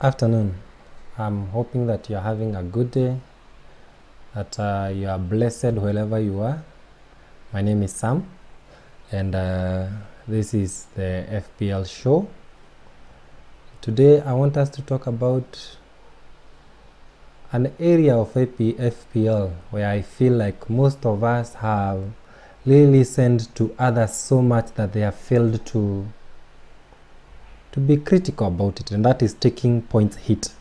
afternoon. I'm hoping that you're having a good day, that you are blessed wherever you are. My name is Sam, and this is the FPL show. Today I want us to talk about an area of FPL where I feel like most of us have really listened to others so much that they have failed to be critical about it, and that is taking points hit.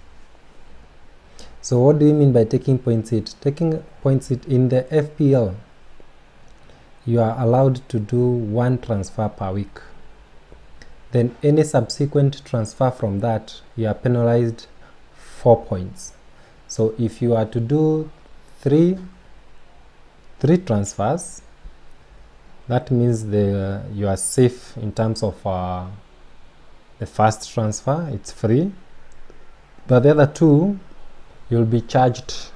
So what do you mean by taking points hit? Taking points hit in the FPL, you are allowed to do one transfer per week. Then any subsequent transfer from that, you are penalized 4 points. So if you are to do three transfers, that means you are safe in terms of the first transfer, it's free, but the other two you'll be charged,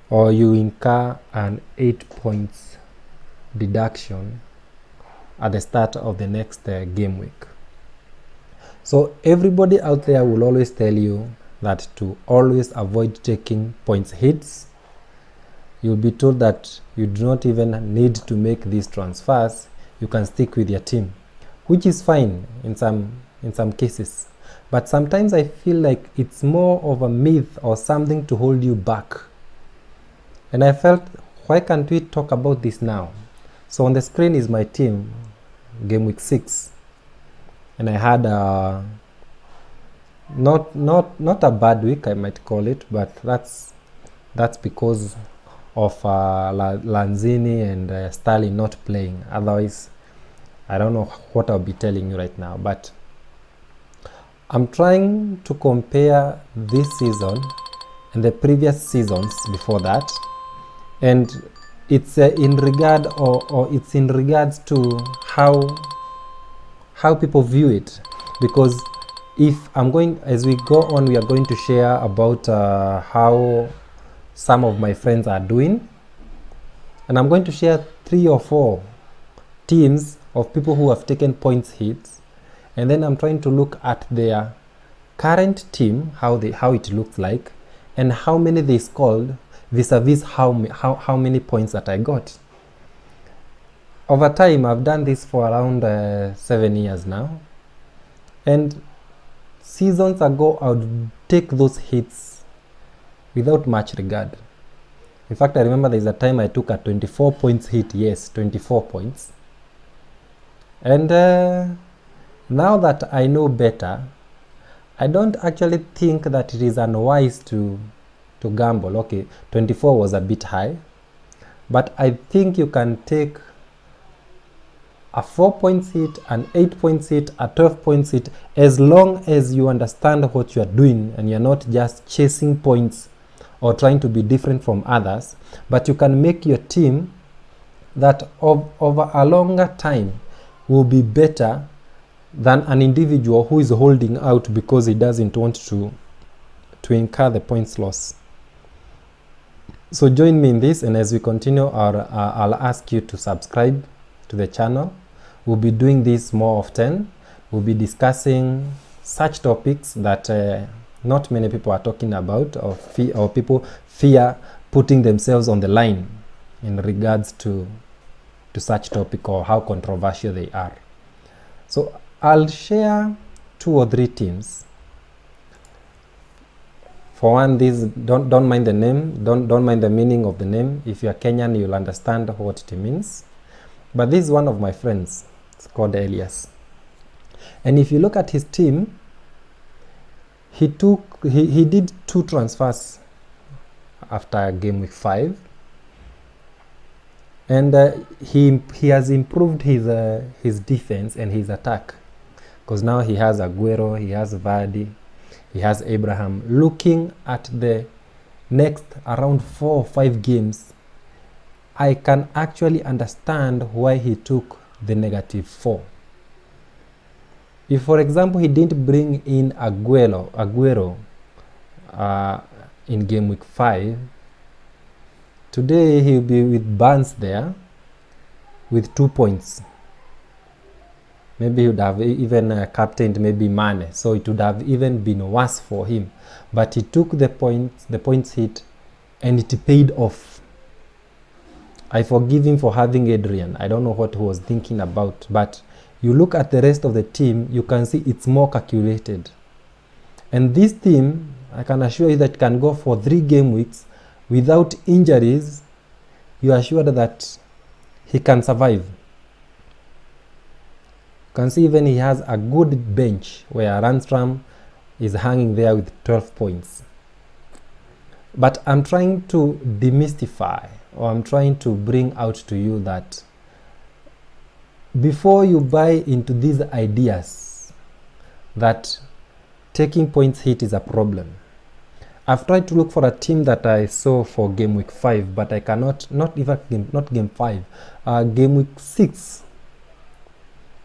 or you incur an 8 points deduction at the start of the next game week. So everybody out there will always tell you that to always avoid taking points hits. You'll be told that you do not even need to make these transfers, you can stick with your team, which is fine in some cases. But sometimes I feel like it's more of a myth or something to hold you back. And I felt, why can't we talk about this now? So on the screen is my team, game week 6. And I had not a bad week, I might call it, but that's because of Lanzini and Sterling not playing. Otherwise, I don't know what I'll be telling you right now, but I'm trying to compare this season and the previous seasons before that, and it's in regard or it's in regards to how people view it. Because if as we go on, we are going to share about how some of my friends are doing, and I'm going to share 3 or 4 teams of people who have taken points hits, and then I'm trying to look at their current team, how it looks like, and how many they scored vis-a-vis how many points that I got. Over time, I've done this for around 7 years now, and seasons ago I would take those hits without much regard. In fact, I remember there's a time I took a 24 points hit. Yes, 24 points. And now that I know better, I don't actually think that it is unwise to gamble. Okay, 24 was a bit high, but I think you can take a 4 points hit, an 8 points hit, a 12 points hit, as long as you understand what you are doing and you're not just chasing points or trying to be different from others, but you can make your team that over a longer time will be better than an individual who is holding out because he doesn't want to incur the points loss. So join me in this, and as we continue, I'll ask you to subscribe to the channel. We'll be doing this more often. We'll be discussing such topics that not many people are talking about, or people fear putting themselves on the line in regards to such topic, or how controversial they are. So I'll share 2 or 3 teams. For one, these don't mind the name, don't mind the meaning of the name. If you are Kenyan, you'll understand what it means. But this is one of my friends. It's called Elias. And if you look at his team, he did 2 transfers after game week 5. And he has improved his defense and his attack, because now he has Aguero, he has Vardy, he has Abraham. Looking at the next around 4 or 5 games, I can actually understand why he took the -4. If, for example, he didn't bring in Aguero in game week 5, today he'll be with Barnes there with 2 points. maybe he would have even captained maybe Mane, so it would have even been worse for him. But he took the points hit, and it paid off. I forgive him for having Adrian. I don't know what he was thinking about, but you look at the rest of the team, you can see it's more calculated. And this team, I can assure you that can go for 3 game weeks without injuries. You are sure that he can survive. You can see even he has a good bench where Randstrom is hanging there with 12 points. But I'm trying to demystify, or I'm trying to bring out to you that before you buy into these ideas that taking points hit is a problem. I've tried to look for a team that I saw for game week 5, but I cannot, not game 5, game week 6.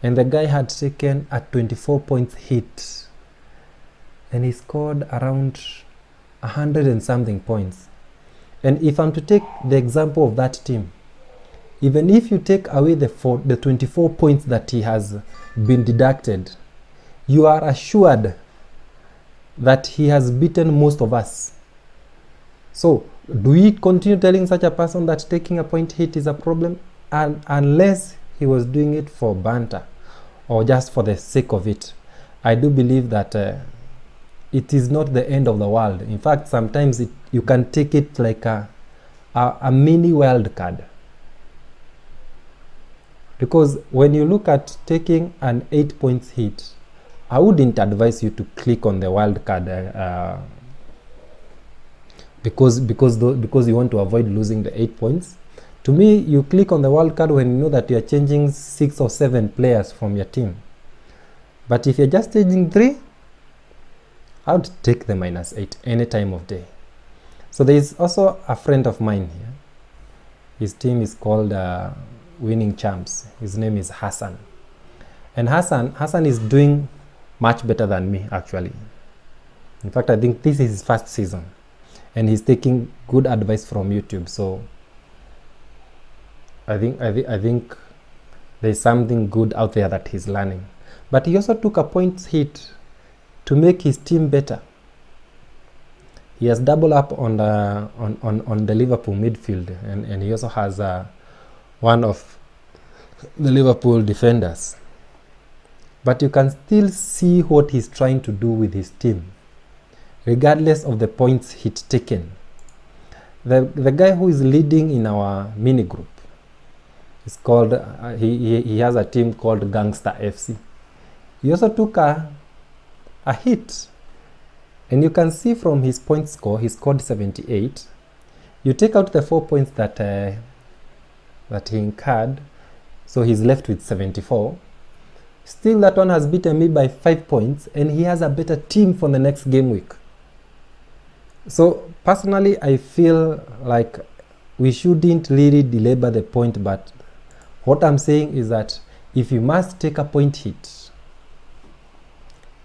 And the guy had taken a 24 points hit, and he scored around 100 and something points. And if I'm to take the example of that team, even if you take away the 24 points that he has been deducted, you are assured that he has beaten most of us. So do we continue telling such a person that taking a point hit is a problem? And unless he was doing it for banter or just for the sake of it, I do believe that it is not the end of the world. In fact, sometimes you can take it like a mini wild card. Because when you look at taking an 8 points hit, I wouldn't advise you to click on the wild card because you want to avoid losing the 8 points. To me, you click on the wild card when you know that you are changing 6 or 7 players from your team. But if you're just changing 3, I would take the -8 any time of day. So there is also a friend of mine here. His team is called Winning Champs. His name is Hassan. And Hassan is doing much better than me, actually. In fact, I think this is his first season, and he's taking good advice from YouTube. So I think there's something good out there that he's learning. But he also took a points hit to make his team better. He has doubled up on the Liverpool midfield, and he also has one of the Liverpool defenders. But you can still see what he's trying to do with his team, regardless of the points hit taken. The guy who is leading in our mini group is called, he has a team called Gangster FC. He also took a hit, and you can see from his point score, he scored 78. You take out the 4 points that he incurred, so he's left with 74. Still, that one has beaten me by 5 points, and he has a better team for the next game week. So personally, I feel like we shouldn't really belabor the point, but what I'm saying is that if you must take a point hit,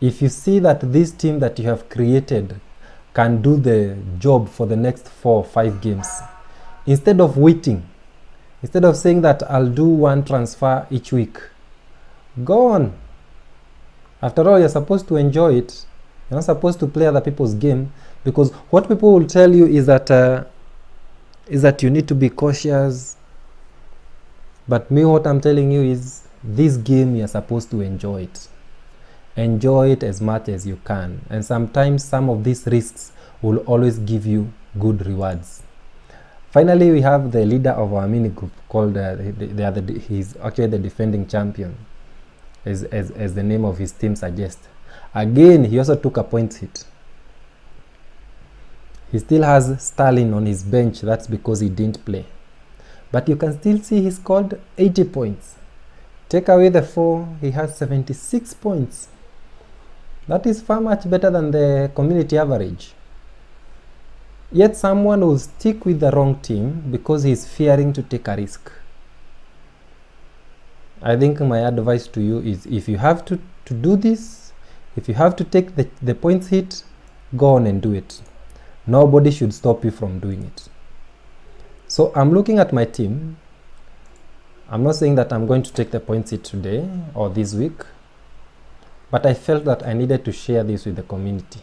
if you see that this team that you have created can do the job for the next 4 or 5 games, instead of waiting, instead of saying that I'll do 1 transfer each week, go on. After all, you're supposed to enjoy it. You're not supposed to play other people's game, because what people will tell you is that you need to be cautious. But me, what I'm telling you is this game, you're supposed to enjoy it. Enjoy it as much as you can, and sometimes some of these risks will always give you good rewards. Finally, we have the leader of our mini group called he's actually the defending champion, as the name of his team suggests. Again, he also took a points hit. He still has Sterling on his bench. That's because he didn't play, but you can still see he scored 80 points. Take away the 4, he has 76 points. That is far much better than the community average. Yet someone will stick with the wrong team because he's fearing to take a risk. I think my advice to you is, if you have to do this, if you have to take the points hit, go on and do it. Nobody should stop you from doing it. So I'm looking at my team. I'm not saying that I'm going to take the points hit today or this week, but I felt that I needed to share this with the community,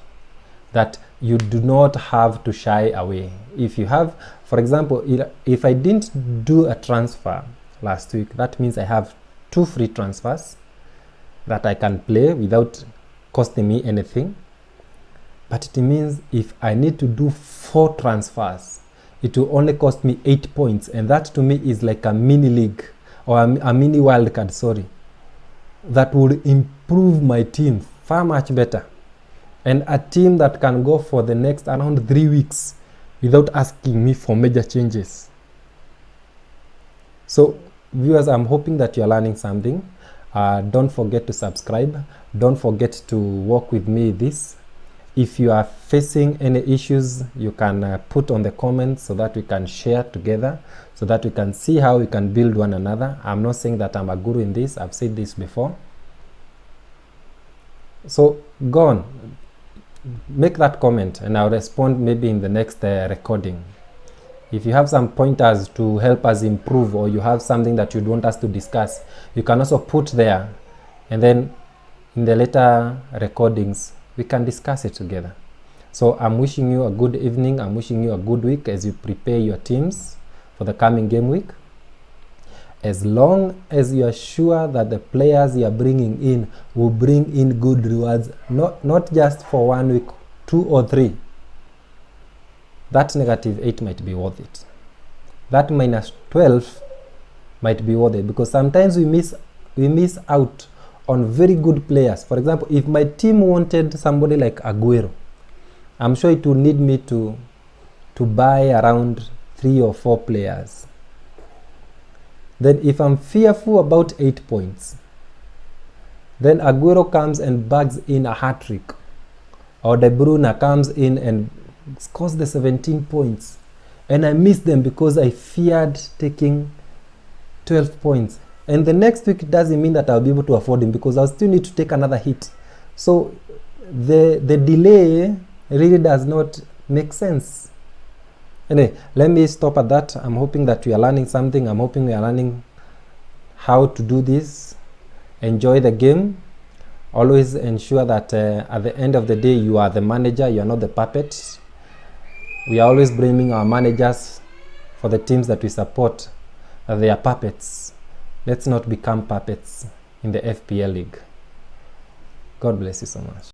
that you do not have to shy away. If you have, for example, if I didn't do a transfer last week, that means I have 2 free transfers that I can play without costing me anything. But it means if I need to do 4 transfers, it will only cost me 8 points, and that to me is like a mini league, or a mini wildcard, sorry, that will improve my team far much better, and a team that can go for the next around 3 weeks without asking me for major changes. So viewers, I'm hoping that you're learning something. Don't forget to subscribe. Don't forget to work with me this. If you are facing any issues, you can put on the comments so that we can share together, so that we can see how we can build one another. I'm not saying that I'm a guru in this. I've said this before. So go on, make that comment, and I'll respond maybe in the next recording. If you have some pointers to help us improve, or you have something that you'd want us to discuss, you can also put there, and then in the later recordings we can discuss it together. So I'm wishing you a good evening. I'm wishing you a good week as you prepare your teams for the coming game week. As long as you are sure that the players you are bringing in will bring in good rewards, not just for 1 week, 2 or 3, that -8 might be worth it. That -12 might be worth it, because sometimes we miss out on very good players. For example, if my team wanted somebody like Aguero, I'm sure it will need me to buy around 3 or 4 players. Then if I'm fearful about 8 points, then Aguero comes and bags in a hat-trick, or De Bruyne comes in and scores the 17 points, and I miss them because I feared taking 12 points. And the next week, it doesn't mean that I'll be able to afford him, because I'll still need to take another hit. So the delay really does not make sense. Anyway, let me stop at that. I'm hoping that we are learning something. I'm hoping we are learning how to do this. Enjoy the game. Always ensure that at the end of the day, you are the manager, you are not the puppet. We are always blaming our managers for the teams that we support, that they are puppets. Let's not become puppets in the FPL league. God bless you so much.